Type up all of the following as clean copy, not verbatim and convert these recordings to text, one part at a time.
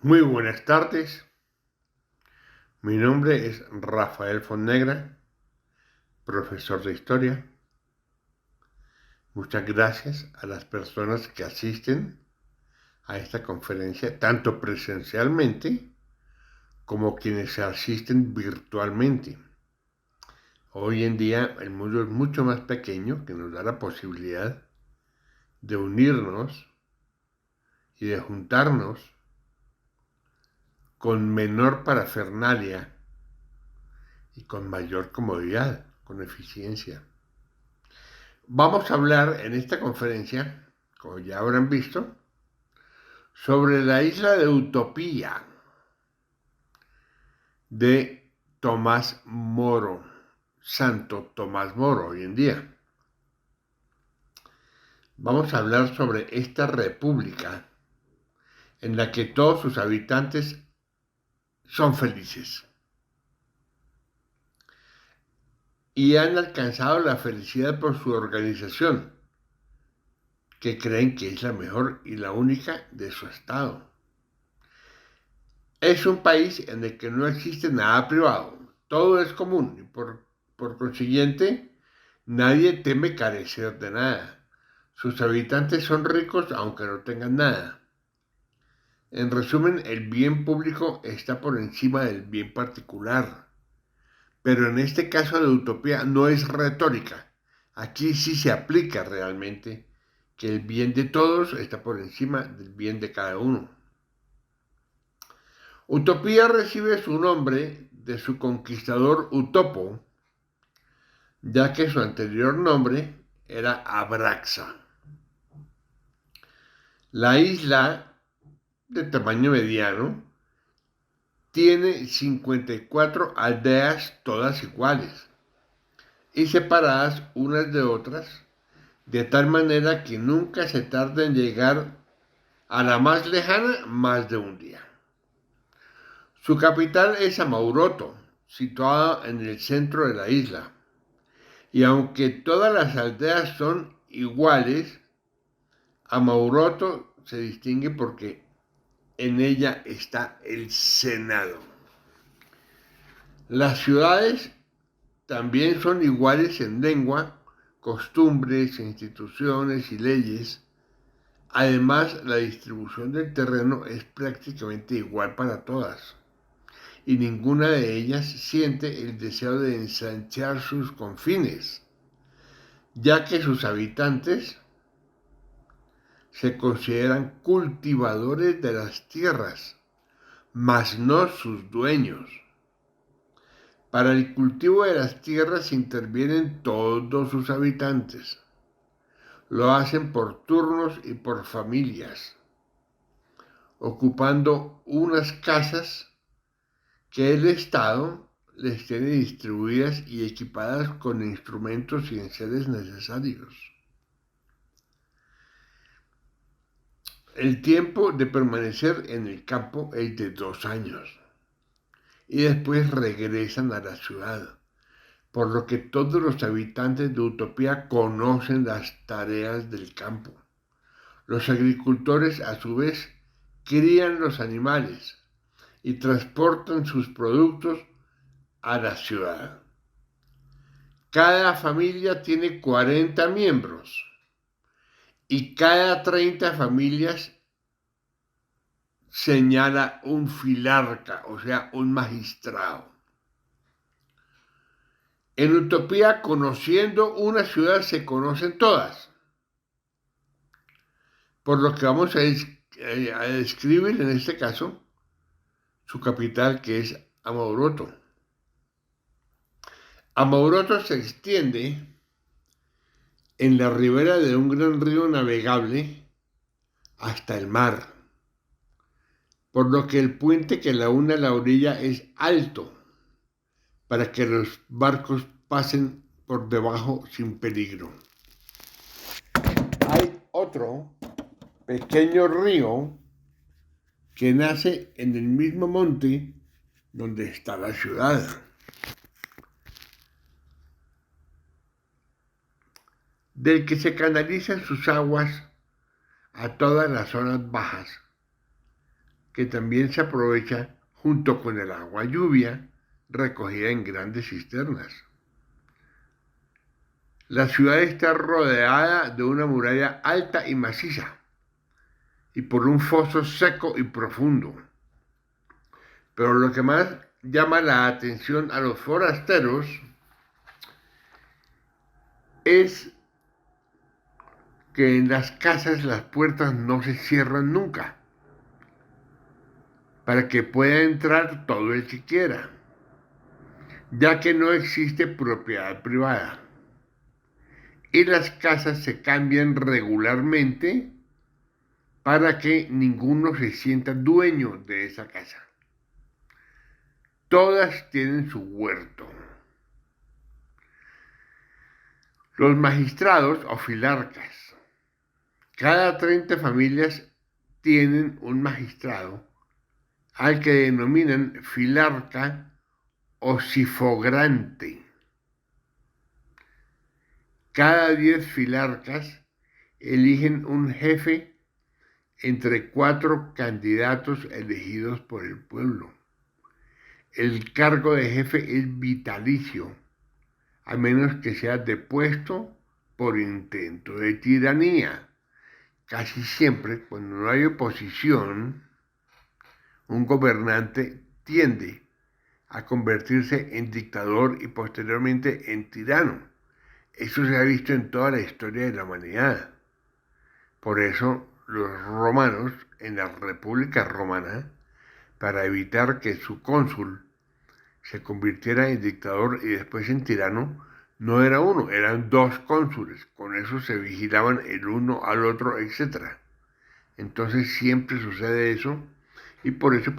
Muy buenas tardes, mi nombre es Rafael Fonnegra, profesor de historia. Muchas gracias a las personas que asisten a esta conferencia, tanto presencialmente como quienes asisten virtualmente. Hoy en día el mundo es mucho más pequeño, que nos da la posibilidad de unirnos y de juntarnos con menor parafernalia y con mayor comodidad, con eficiencia. Vamos a hablar en esta conferencia, como ya habrán visto, sobre la isla de Utopía de Tomás Moro, Santo Tomás Moro hoy en día. Vamos a hablar sobre esta república en la que todos sus habitantes son felices y han alcanzado la felicidad por su organización, que creen que es la mejor y la única de su estado. Es un país en el que no existe nada privado, todo es común y por consiguiente nadie teme carecer de nada. Sus habitantes son ricos aunque no tengan nada. En resumen, el bien público está por encima del bien particular. Pero en este caso de utopía no es retórica. Aquí sí se aplica realmente que el bien de todos está por encima del bien de cada uno. Utopía recibe su nombre de su conquistador Utopo, ya que su anterior nombre era Abraxa. La isla, de tamaño mediano, tiene 54 aldeas todas iguales y separadas unas de otras, de tal manera que nunca se tarda en llegar a la más lejana más de un día. Su capital es Amauroto, situada en el centro de la isla. Y aunque todas las aldeas son iguales, Amauroto se distingue porque en ella está el Senado. Las ciudades también son iguales en lengua, costumbres, instituciones y leyes. Además, la distribución del terreno es prácticamente igual para todas, y ninguna de ellas siente el deseo de ensanchar sus confines, ya que sus habitantes se consideran cultivadores de las tierras, mas no sus dueños. Para el cultivo de las tierras intervienen todos sus habitantes. Lo hacen por turnos y por familias, ocupando unas casas que el Estado les tiene distribuidas y equipadas con instrumentos y enseres necesarios. El tiempo de permanecer en el campo es de 2 años y después regresan a la ciudad, por lo que todos los habitantes de Utopía conocen las tareas del campo. Los agricultores, a su vez, crían los animales y transportan sus productos a la ciudad. Cada familia tiene 40 miembros y cada 30 familias señala un filarca, o sea, un magistrado. En Utopía, conociendo una ciudad, se conocen todas, por lo que vamos a describir en este caso su capital, que es Amauroto. Amauroto se extiende en la ribera de un gran río navegable hasta el mar, por lo que el puente que la une a la orilla es alto para que los barcos pasen por debajo sin peligro. Hay otro pequeño río que nace en el mismo monte donde está la ciudad. Del que se canalizan sus aguas a todas las zonas bajas que también se aprovecha junto con el agua lluvia recogida en grandes cisternas. La ciudad está rodeada de una muralla alta y maciza y por un foso seco y profundo. Pero lo que más llama la atención a los forasteros es que en las casas las puertas no se cierran nunca, para que pueda entrar todo el que quiera, ya que no existe propiedad privada. Y las casas se cambian regularmente para que ninguno se sienta dueño de esa casa. Todas tienen su huerto. Los magistrados o filarcas. Cada 30 familias tienen un magistrado al que denominan filarca o sifogrante. Cada 10 filarcas eligen un jefe entre 4 candidatos elegidos por el pueblo. El cargo de jefe es vitalicio, a menos que sea depuesto por intento de tiranía. Casi siempre, cuando no hay oposición, un gobernante tiende a convertirse en dictador y posteriormente en tirano. Eso se ha visto en toda la historia de la humanidad. Por eso los romanos, en la República Romana, para evitar que su cónsul se convirtiera en dictador y después en tirano, no era uno, eran 2 cónsules. Con eso se vigilaban el uno al otro, etc. Entonces siempre sucede eso, y por eso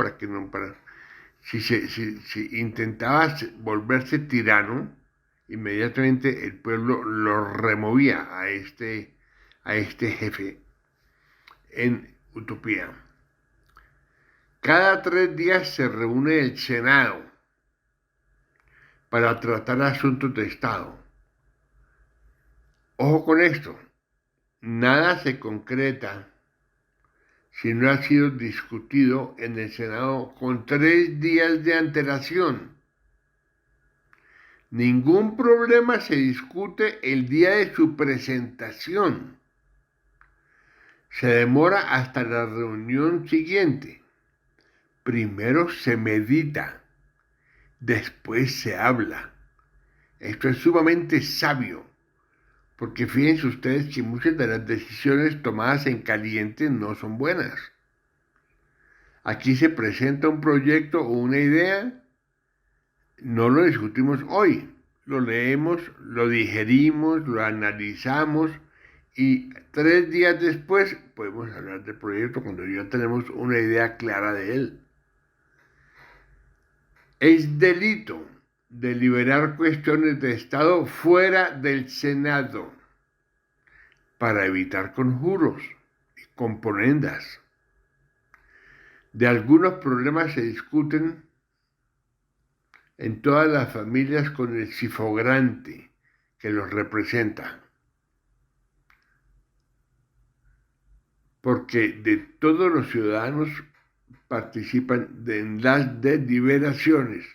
si intentaba volverse tirano, inmediatamente el pueblo lo removía a este jefe en utopía. Cada 3 días se reúne el Senado para tratar asuntos de Estado. Ojo con esto, nada se concreta si no ha sido discutido en el Senado con 3 días de antelación. Ningún problema se discute el día de su presentación. Se demora hasta la reunión siguiente. Primero se medita, después se habla. Esto es sumamente sabio, porque fíjense ustedes que muchas de las decisiones tomadas en caliente no son buenas. Aquí se presenta un proyecto o una idea, no lo discutimos hoy, lo leemos, lo digerimos, lo analizamos y 3 días después podemos hablar del proyecto cuando ya tenemos una idea clara de él. Es delito deliberar cuestiones de Estado fuera del Senado para evitar conjuros y componendas. De algunos problemas se discuten en todas las familias con el sifogrante que los representa. Porque de todos los ciudadanos participan en las deliberaciones.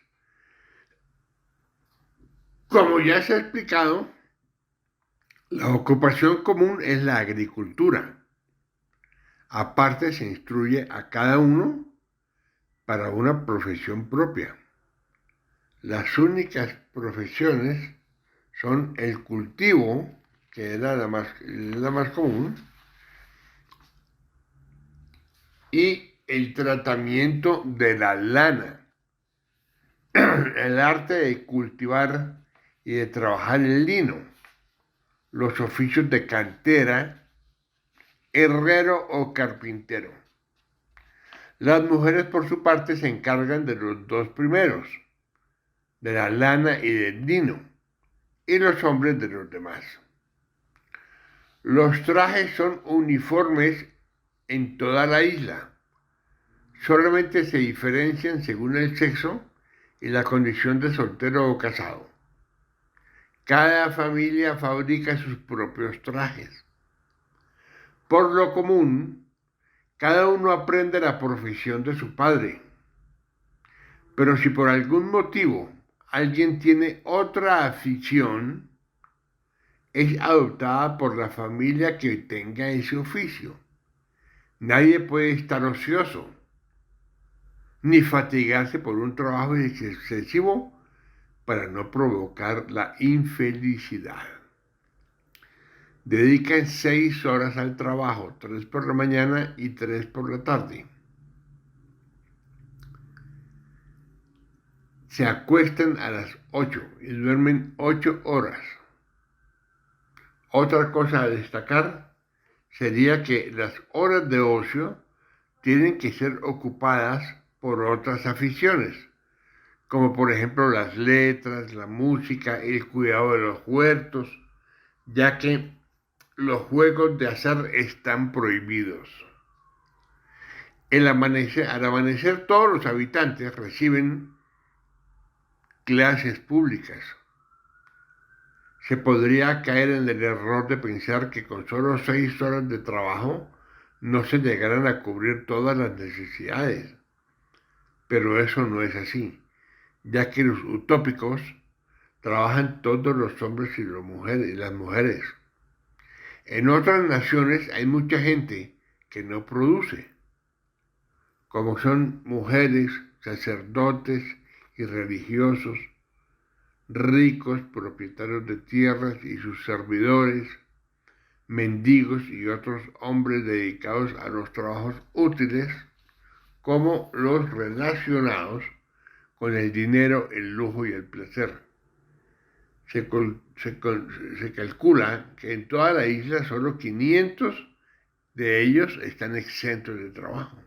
Como ya se ha explicado, la ocupación común es la agricultura. Aparte se instruye a cada uno para una profesión propia. Las únicas profesiones son el cultivo, que era la más común, y el tratamiento de la lana, el arte de cultivar y de trabajar el lino, los oficios de cantera, herrero o carpintero. Las mujeres, por su parte, se encargan de los 2 primeros, de la lana y del lino, y los hombres de los demás. Los trajes son uniformes en toda la isla. Solamente se diferencian según el sexo y la condición de soltero o casado. Cada familia fabrica sus propios trajes. Por lo común, Cada uno aprende la profesión de su padre, pero si por algún motivo alguien tiene otra afición, es adoptada por la familia que tenga ese oficio. Nadie puede estar ocioso, ni fatigarse por un trabajo excesivo para no provocar la infelicidad. Dedican 6 horas al trabajo, 3 por la mañana y 3 por la tarde. Se acuestan a las 8 y duermen 8 horas. Otra cosa a destacar sería que las horas de ocio tienen que ser ocupadas por otras aficiones, como por ejemplo las letras, la música, el cuidado de los huertos, ya que los juegos de azar están prohibidos. Al amanecer todos los habitantes reciben clases públicas. Se podría caer en el error de pensar que con solo 6 horas de trabajo no se llegarán a cubrir todas las necesidades, pero eso no es así, ya que los utópicos trabajan todos los hombres y las mujeres. En otras naciones hay mucha gente que no produce, como son mujeres, sacerdotes y religiosos, ricos, propietarios de tierras y sus servidores, mendigos y otros hombres dedicados a los trabajos útiles, como los relacionados con el dinero, el lujo y el placer. Se calcula que en toda la isla solo 500 de ellos están exentos de trabajo.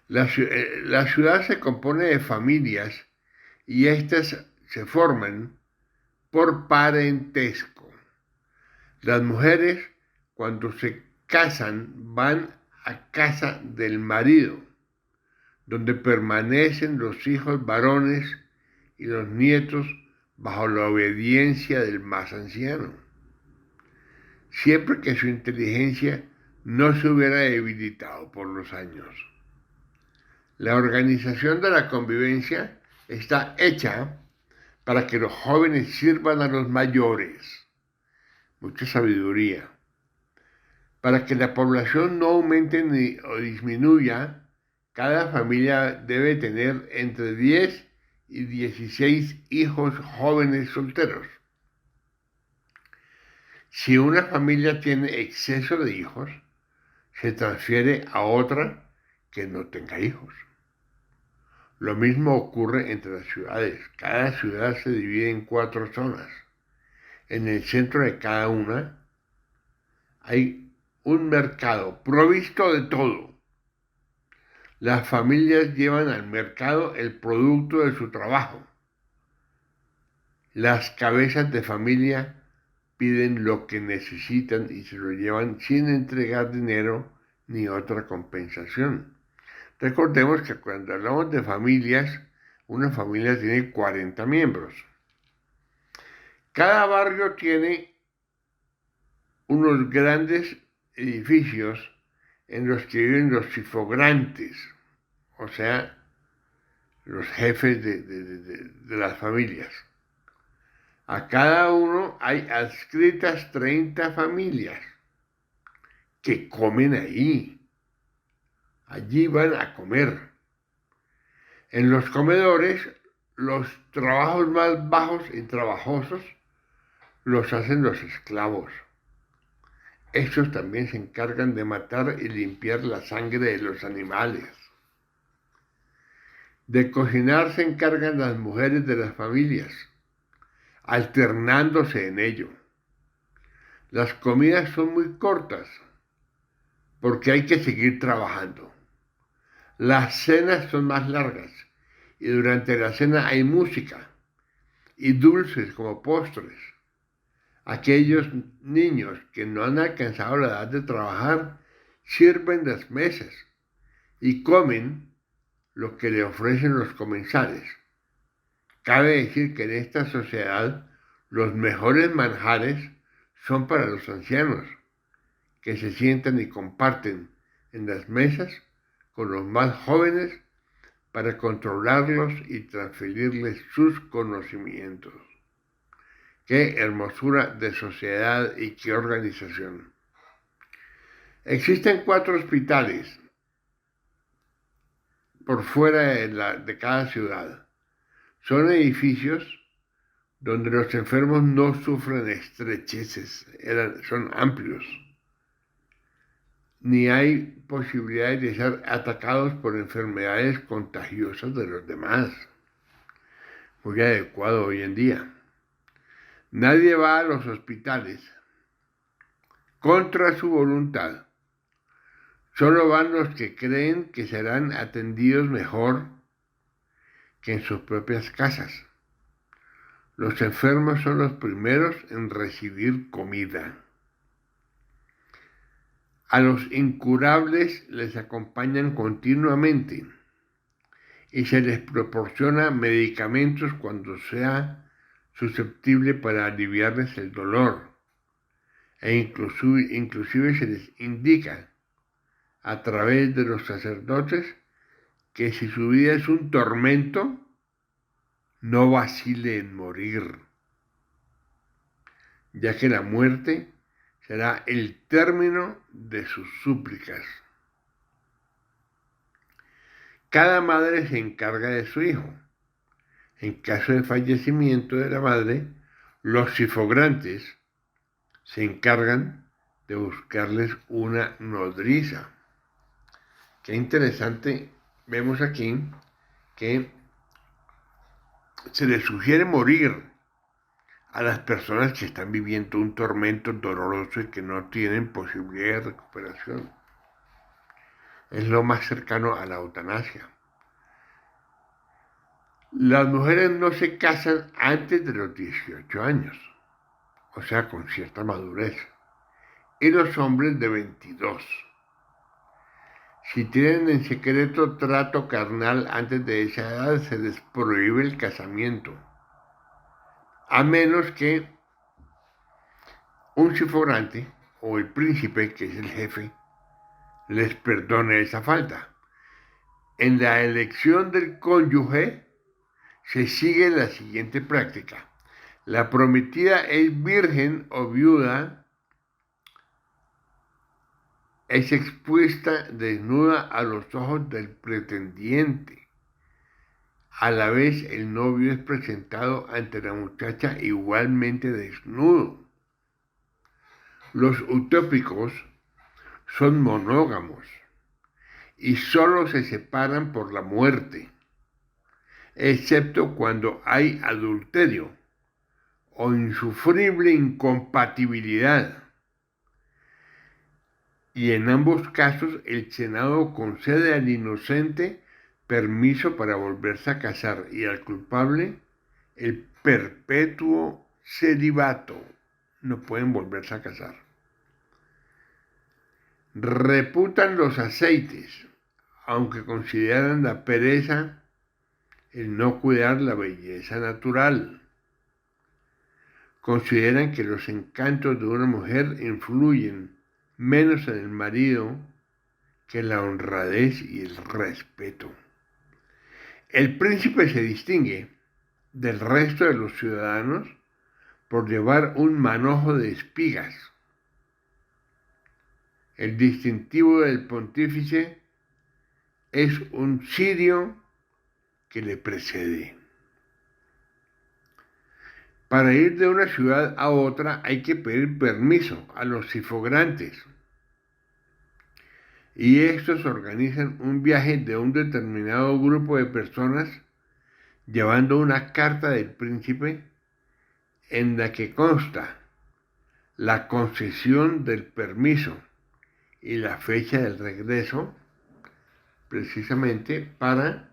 La ciudad se compone de familias y éstas se forman por parentesco. Las mujeres, cuando se casan, van a casa del marido, donde permanecen los hijos varones y los nietos bajo la obediencia del más anciano, siempre que su inteligencia no se hubiera debilitado por los años. La organización de la convivencia está hecha para que los jóvenes sirvan a los mayores. Mucha sabiduría. Para que la población no aumente o disminuya, cada familia debe tener entre 10 y 16 hijos jóvenes solteros. Si una familia tiene exceso de hijos, se transfiere a otra que no tenga hijos. Lo mismo ocurre entre las ciudades. Cada ciudad se divide en 4 zonas. En el centro de cada una hay un mercado provisto de todo. Las familias llevan al mercado el producto de su trabajo. Las cabezas de familia piden lo que necesitan y se lo llevan sin entregar dinero ni otra compensación. Recordemos que cuando hablamos de familias, una familia tiene 40 miembros. Cada barrio tiene unos grandes edificios en los que viven los chifograntes, o sea, los jefes de las familias. A cada uno hay adscritas 30 familias que comen ahí. Allí van a comer. En los comedores, los trabajos más bajos y trabajosos los hacen los esclavos. Estos también se encargan de matar y limpiar la sangre de los animales. De cocinar se encargan las mujeres de las familias, alternándose en ello. Las comidas son muy cortas, porque hay que seguir trabajando. Las cenas son más largas, y durante la cena hay música y dulces como postres. Aquellos niños que no han alcanzado la edad de trabajar sirven las mesas y comen lo que le ofrecen los comensales. Cabe decir que en esta sociedad los mejores manjares son para los ancianos, que se sientan y comparten en las mesas con los más jóvenes para controlarlos y transferirles sus conocimientos. ¡Qué hermosura de sociedad y qué organización! Existen 4 hospitales por fuera de cada ciudad. Son edificios donde los enfermos no sufren estrecheces, son amplios, ni hay posibilidades de ser atacados por enfermedades contagiosas de los demás. Muy adecuado hoy en día. Nadie va a los hospitales contra su voluntad. Solo van los que creen que serán atendidos mejor que en sus propias casas. Los enfermos son los primeros en recibir comida. A los incurables les acompañan continuamente y se les proporciona medicamentos cuando sea susceptible para aliviarles el dolor, e inclusive se les indica a través de los sacerdotes que si su vida es un tormento, no vacile en morir, ya que la muerte será el término de sus súplicas. Cada madre se encarga de su hijo. En caso de fallecimiento de la madre, los sifograntes se encargan de buscarles una nodriza. Qué interesante, vemos aquí que se les sugiere morir a las personas que están viviendo un tormento doloroso y que no tienen posibilidad de recuperación. Es lo más cercano a la eutanasia. Las mujeres no se casan antes de los 18 años, o sea, con cierta madurez, y los hombres de 22. Si tienen en secreto trato carnal antes de esa edad, se les prohíbe el casamiento, a menos que un sifogrante o el príncipe, que es el jefe, les perdone esa falta. En la elección del cónyuge se sigue la siguiente práctica. La prometida es virgen o viuda, es expuesta desnuda a los ojos del pretendiente. A la vez el novio es presentado ante la muchacha igualmente desnudo. Los utópicos son monógamos y solo se separan por la muerte, excepto cuando hay adulterio o insufrible incompatibilidad. Y en ambos casos el Senado concede al inocente permiso para volverse a casar y al culpable el perpetuo celibato. No pueden volverse a casar. Reputan los aceites, aunque consideran la pereza el no cuidar la belleza natural. Consideran que los encantos de una mujer influyen menos en el marido que la honradez y el respeto. El príncipe se distingue del resto de los ciudadanos por llevar un manojo de espigas. El distintivo del pontífice es un cirio que le precede. Para ir de una ciudad a otra hay que pedir permiso a los sifograntes, y estos organizan un viaje de un determinado grupo de personas llevando una carta del príncipe en la que consta la concesión del permiso y la fecha del regreso, precisamente para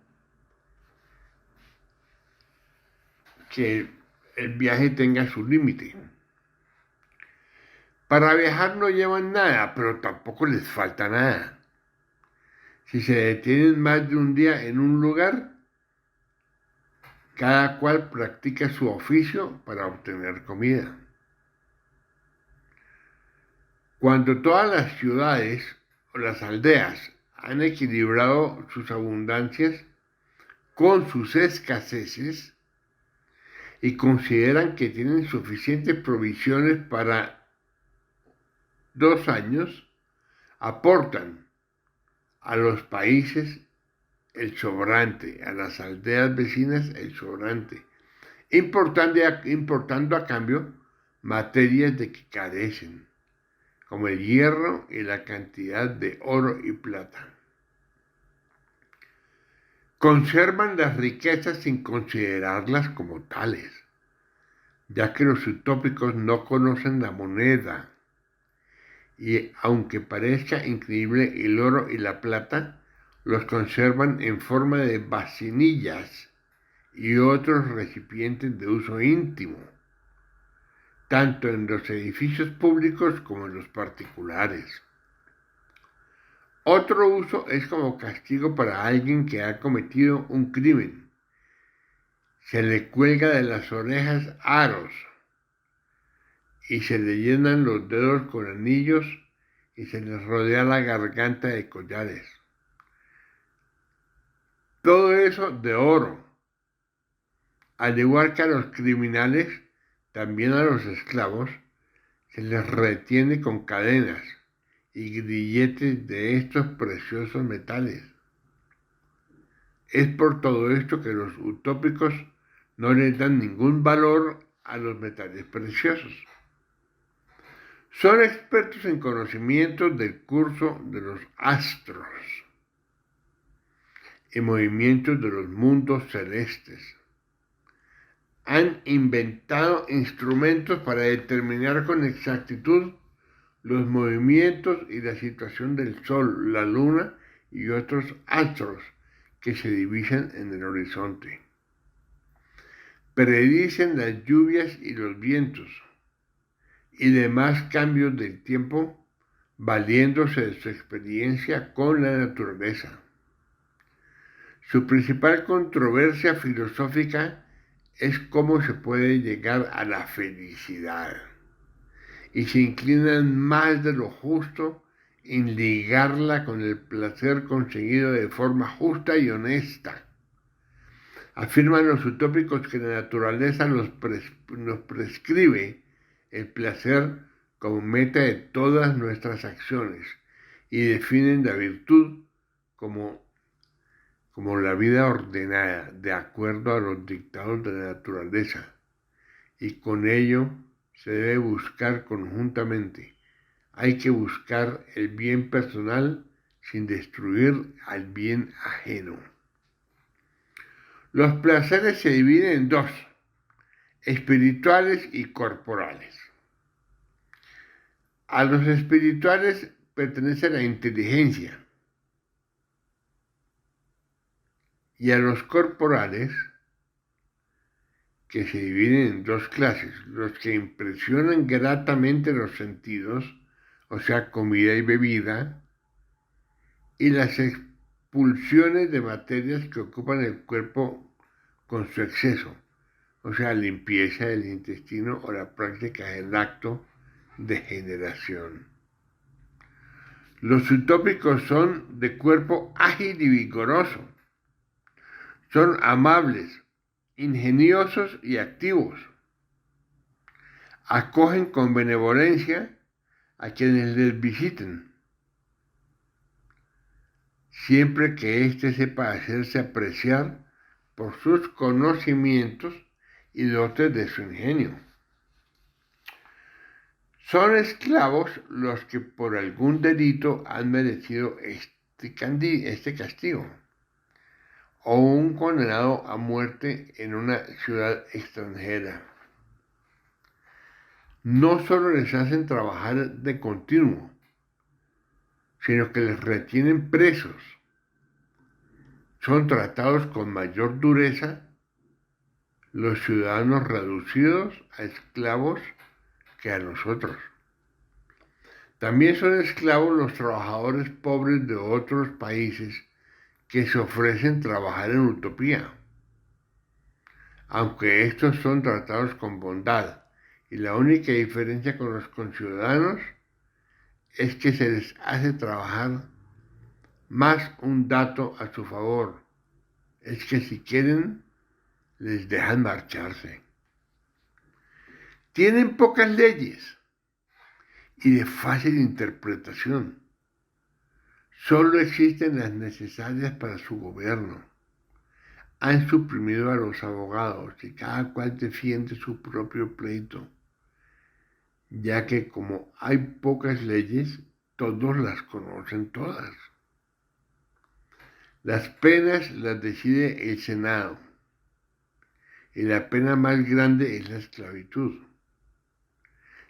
que el viaje tenga su límite. Para viajar no llevan nada, pero tampoco les falta nada. Si se detienen más de un día en un lugar, cada cual practica su oficio para obtener comida. Cuando todas las ciudades o las aldeas han equilibrado sus abundancias con sus escaseces y consideran que tienen suficientes provisiones para 2 años, aportan a los países el sobrante, a las aldeas vecinas el sobrante, importando a cambio materias de que carecen, como el hierro y la cantidad de oro y plata. Conservan las riquezas sin considerarlas como tales, ya que los utópicos no conocen la moneda, y aunque parezca increíble, el oro y la plata los conservan en forma de vasinillas y otros recipientes de uso íntimo, tanto en los edificios públicos como en los particulares. Otro uso es como castigo para alguien que ha cometido un crimen. Se le cuelga de las orejas aros y se le llenan los dedos con anillos y se les rodea la garganta de collares. Todo eso de oro. Al igual que a los criminales, también a los esclavos se les retiene con cadenas y grilletes de estos preciosos metales. Es por todo esto que los utópicos no les dan ningún valor a los metales preciosos. Son expertos en conocimientos del curso de los astros y movimientos de los mundos celestes. Han inventado instrumentos para determinar con exactitud los movimientos y la situación del Sol, la Luna y otros astros que se divisan en el horizonte. Predicen las lluvias y los vientos y demás cambios del tiempo, valiéndose de su experiencia con la naturaleza. Su principal controversia filosófica es cómo se puede llegar a la felicidad, y se inclinan más de lo justo en ligarla con el placer conseguido de forma justa y honesta. Afirman los utópicos que la naturaleza nos prescribe el placer como meta de todas nuestras acciones y definen la virtud como la vida ordenada, de acuerdo a los dictados de la naturaleza, y con ello se debe buscar conjuntamente. Hay que buscar el bien personal sin destruir al bien ajeno. Los placeres se dividen en dos: espirituales y corporales. A los espirituales pertenece la inteligencia y a los corporales, que se dividen en dos clases: los que impresionan gratamente los sentidos, o sea, comida y bebida, y las expulsiones de materias que ocupan el cuerpo con su exceso, o sea, limpieza del intestino o la práctica del acto de generación. Los utópicos son de cuerpo ágil y vigoroso. Son amables, ingeniosos y activos. Acogen con benevolencia a quienes les visiten, siempre que éste sepa hacerse apreciar por sus conocimientos y dotes de su ingenio. Son esclavos los que por algún delito han merecido este castigo, o un condenado a muerte en una ciudad extranjera. No solo les hacen trabajar de continuo, sino que les retienen presos. Son tratados con mayor dureza los ciudadanos reducidos a esclavos que a nosotros. También son esclavos los trabajadores pobres de otros países que se ofrecen trabajar en utopía, aunque estos son tratados con bondad, y la única diferencia con los conciudadanos es que se les hace trabajar más un dato a su favor. Es que si quieren, les dejan marcharse. Tienen pocas leyes y de fácil interpretación. Solo existen las necesarias para su gobierno. Han suprimido a los abogados y cada cual defiende su propio pleito, ya que como hay pocas leyes, todos las conocen todas. Las penas las decide el Senado y la pena más grande es la esclavitud.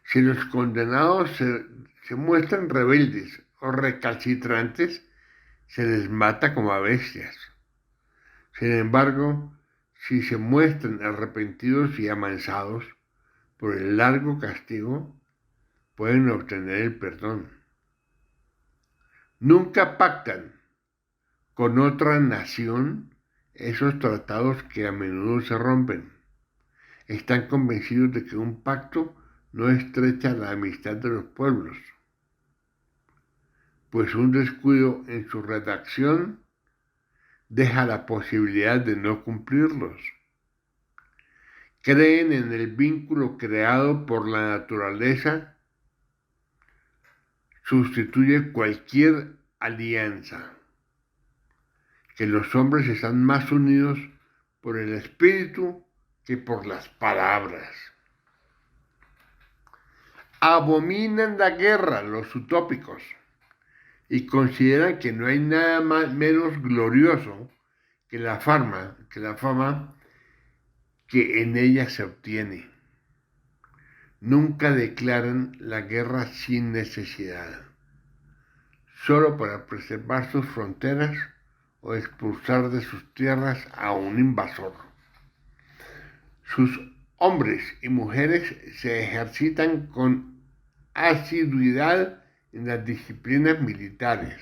Si los condenados se muestran rebeldes o recalcitrantes, se les mata como a bestias. Sin embargo, si se muestran arrepentidos y amansados por el largo castigo, pueden obtener el perdón. Nunca pactan con otra nación esos tratados que a menudo se rompen. Están convencidos de que un pacto no estrecha la amistad de los pueblos, pues un descuido en su redacción deja la posibilidad de no cumplirlos. Creen en el vínculo creado por la naturaleza, sustituye cualquier alianza, que los hombres están más unidos por el espíritu que por las palabras. Abominan la guerra los utópicos y consideran que no hay nada menos glorioso que la fama que en ella se obtiene. Nunca declaran la guerra sin necesidad, solo para preservar sus fronteras o expulsar de sus tierras a un invasor. Sus hombres y mujeres se ejercitan con asiduidad en las disciplinas militares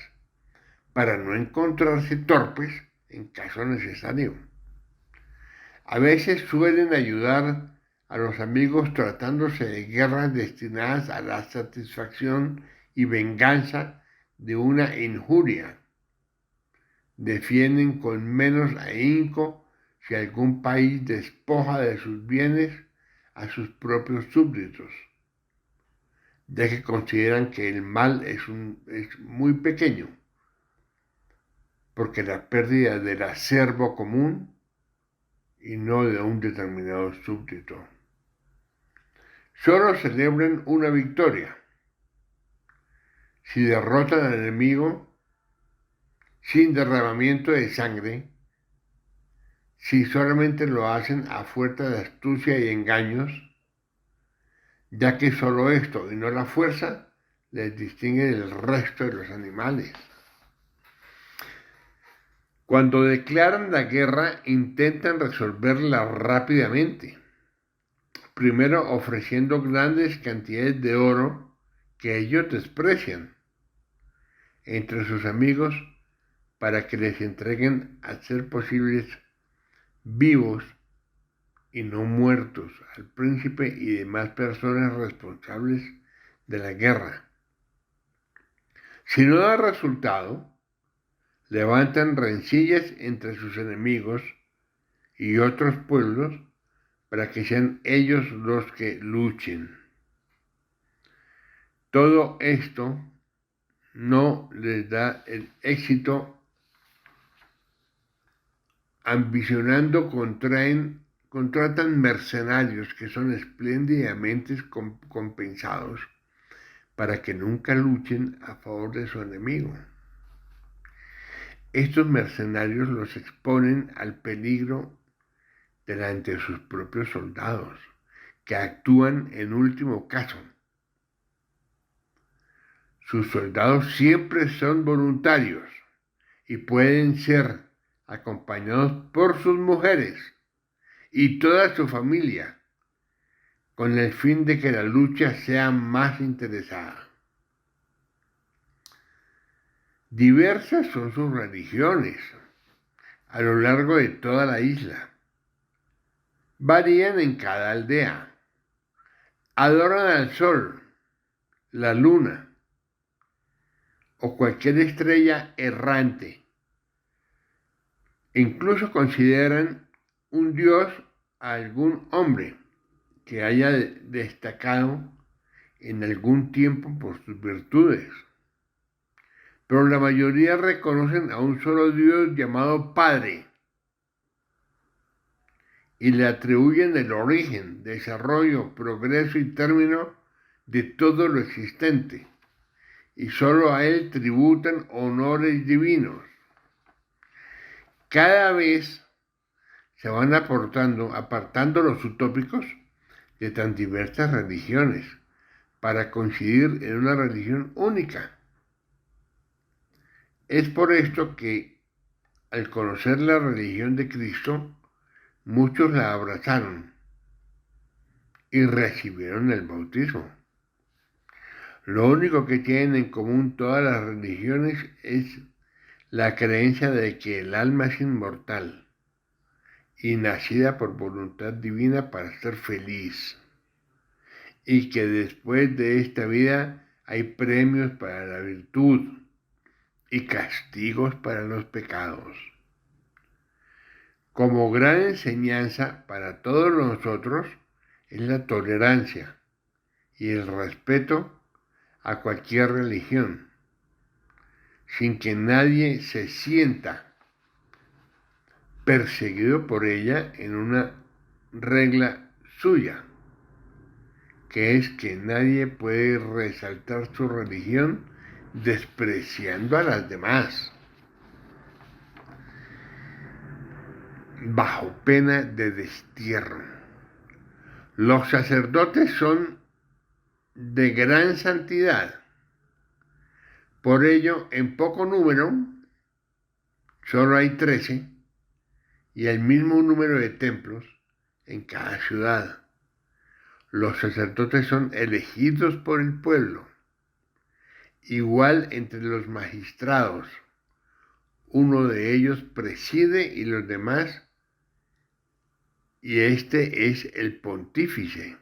para no encontrarse torpes en caso necesario. A veces suelen ayudar a los amigos tratándose de guerras destinadas a la satisfacción y venganza de una injuria. Defienden con menos ahínco si algún país despoja de sus bienes a sus propios súbditos, ya que consideran que el mal es muy pequeño, porque la pérdida del acervo común y no de un determinado súbdito. Solo celebran una victoria si derrotan al enemigo sin derramamiento de sangre, si solamente lo hacen a fuerza de astucia y engaños, ya que solo esto y no la fuerza les distingue del resto de los animales. Cuando declaran la guerra, intentan resolverla rápidamente, primero ofreciendo grandes cantidades de oro que ellos desprecian entre sus amigos para que les entreguen a ser posibles vivos y no muertos al príncipe y demás personas responsables de la guerra. Si no da resultado, levantan rencillas entre sus enemigos y otros pueblos para que sean ellos los que luchen. Todo esto no les da el éxito. Ambicionando contratan mercenarios que son espléndidamente compensados para que nunca luchen a favor de su enemigo. Estos mercenarios los exponen al peligro delante de sus propios soldados, que actúan en último caso. Sus soldados siempre son voluntarios y pueden ser acompañados por sus mujeres y toda su familia, con el fin de que la lucha sea más interesada. Diversas son sus religiones a lo largo de toda la isla. Varían en cada aldea. Adoran al sol, la luna, o cualquier estrella errante. Incluso consideran un dios a algún hombre que haya destacado en algún tiempo por sus virtudes. Pero la mayoría reconocen a un solo Dios llamado Padre y le atribuyen el origen, desarrollo, progreso y término de todo lo existente, y solo a Él tributan honores divinos. Cada vez se van apartando los utópicos de tan diversas religiones para coincidir en una religión única. Es por esto que, al conocer la religión de Cristo, muchos la abrazaron y recibieron el bautismo. Lo único que tienen en común todas las religiones es la creencia de que el alma es inmortal y nacida por voluntad divina para ser feliz, y que después de esta vida hay premios para la virtud y castigos para los pecados. Como gran enseñanza para todos nosotros es la tolerancia y el respeto a cualquier religión, sin que nadie se sienta perseguido por ella en una regla suya, que es que nadie puede resaltar su religión despreciando a las demás, bajo pena de destierro. Los sacerdotes son de gran santidad. Por ello, en poco número, solo hay 13, y el mismo número de templos en cada ciudad. Los sacerdotes son elegidos por el pueblo, igual entre los magistrados. Uno de ellos preside y los demás, y este es el pontífice.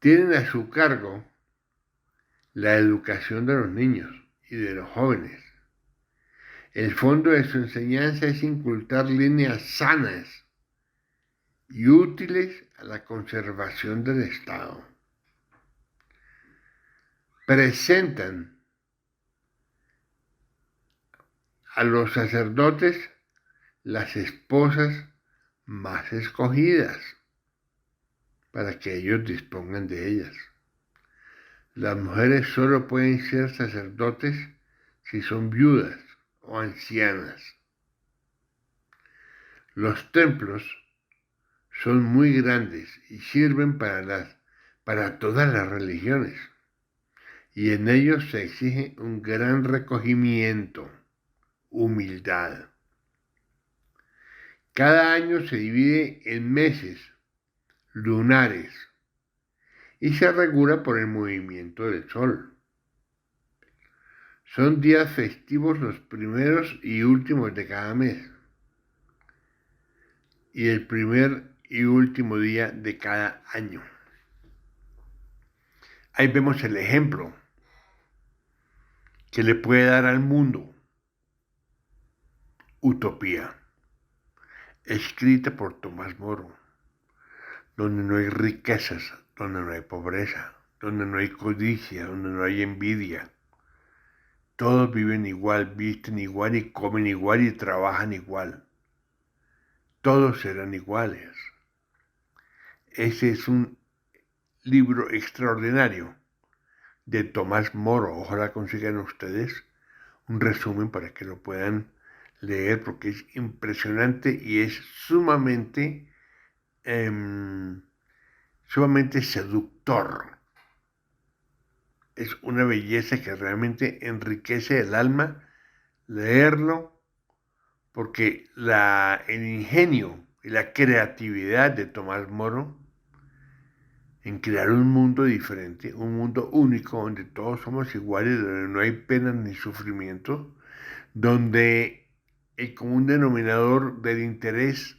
Tienen a su cargo la educación de los niños y de los jóvenes. El fondo de su enseñanza es inculcar líneas sanas y útiles a la conservación del Estado. Presentan a los sacerdotes las esposas más escogidas para que ellos dispongan de ellas. Las mujeres solo pueden ser sacerdotes si son viudas o ancianas. Los templos son muy grandes y sirven para todas las religiones, y en ellos se exige un gran recogimiento, humildad. Cada año se divide en meses lunares y se regula por el movimiento del sol. Son días festivos los primeros y últimos de cada mes, y el primer y último día de cada año. Ahí vemos el ejemplo que le puede dar al mundo Utopía, escrita por Tomás Moro, donde no hay riquezas, donde no hay pobreza, donde no hay codicia, donde no hay envidia. Todos viven igual, visten igual y comen igual y trabajan igual. Todos serán iguales. Ese es un libro extraordinario de Tomás Moro. Ojalá consigan ustedes un resumen para que lo puedan leer, porque es impresionante y es sumamente seductor. Es una belleza que realmente enriquece el alma leerlo, porque el ingenio y la creatividad de Tomás Moro en crear un mundo diferente, un mundo único, donde todos somos iguales, donde no hay pena ni sufrimiento, donde el común denominador del interés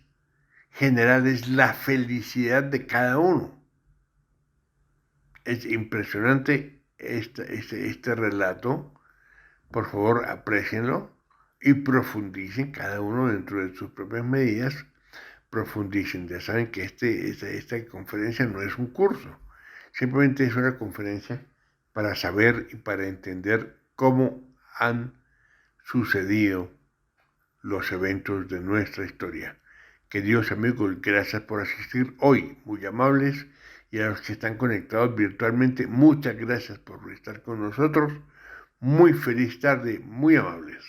general es la felicidad de cada uno. Es impresionante este relato, por favor aprécienlo y profundicen cada uno dentro de sus propias medidas. Profundicen. Ya saben que esta conferencia no es un curso, simplemente es una conferencia para saber y para entender cómo han sucedido los eventos de nuestra historia. Queridos amigos, gracias por asistir hoy, muy amables, y a los que están conectados virtualmente, muchas gracias por estar con nosotros. Muy feliz tarde, muy amables.